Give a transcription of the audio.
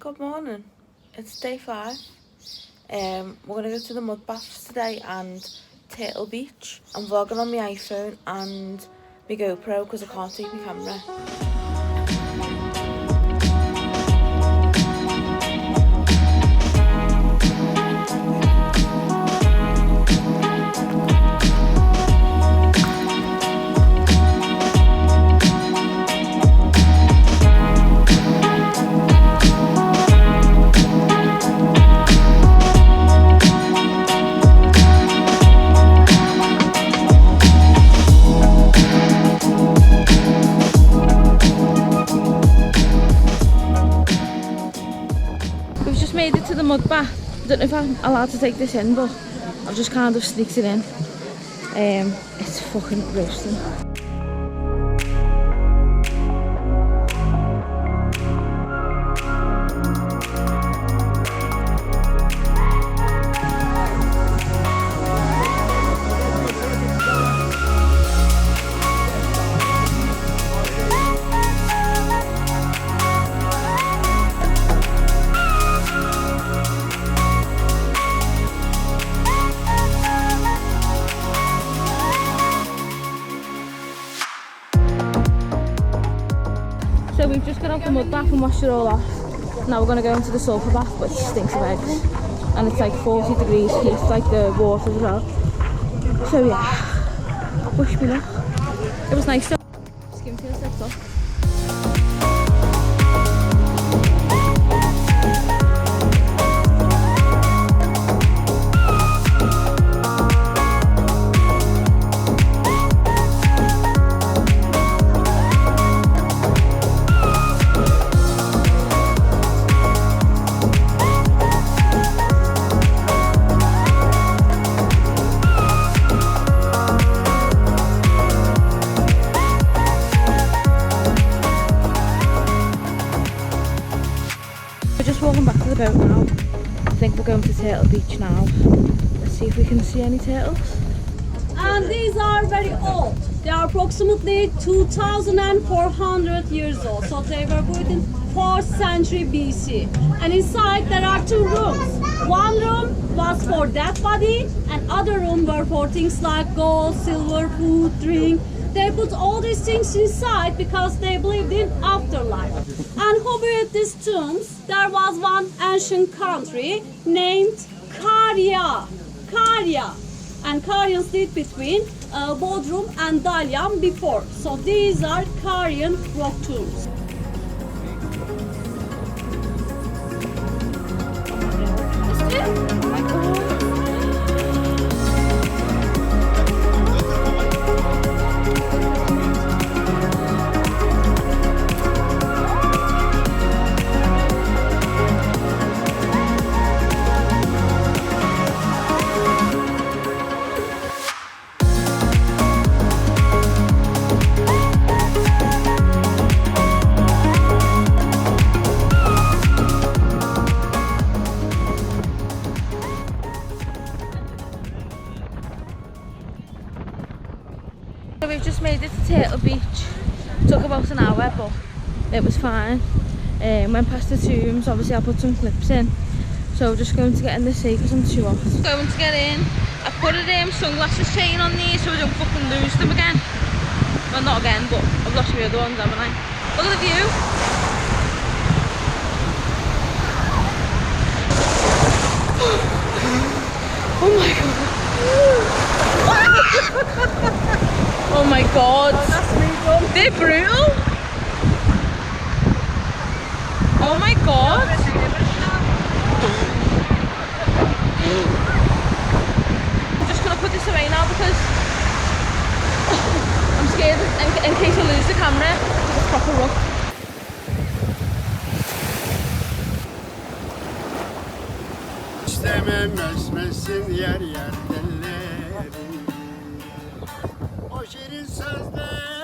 Good morning. It's day 5. We're gonna go to the mud baths today and Turtle Beach. I'm vlogging on my iPhone and my GoPro because I can't take my camera. Made it to the mud bath. I don't know if I'm allowed to take this in, but I've just kind of sneaked it in. It's fucking roasting. So we've just got off the mud bath and washed it all off. Now we're going to go into the sulphur bath, but it stinks of eggs. And it's like 40 degrees heat, like the water as well. So yeah, wish me luck. It was nice though. Skin feels like that. Just walking back to the boat now. I think we're going to Turtle Beach now. Let's see if we can see any turtles. And these are very old. They are approximately 2,400 years old. So they were built in 4th century BC. And inside there are 2 rooms. One room was for dead body and other room were for things like gold, silver, food, drink. They put all these things inside because they believed in afterlife. And who built these tombs? There was one ancient country named Karya. And Karyans lived between Bodrum and Dalyan before. So these are Karyan rock tombs. So we've just made it to Turtle Beach. Took about an hour, but it was fine. Went past the tombs. Obviously I'll put some clips in. So we're just going to get in the sea because I'm too hot. Going to get in. I put a sunglasses chain on these so I don't fucking lose them again. Well, not again, but I've lost my other ones, haven't I? Look at the view. Oh my god. Oh my god. They're brutal. Oh my god. I'm just gonna put this away now because I'm scared in case I lose the camera. It's proper rough. Esmesin yer yer telleri, o şirin sözler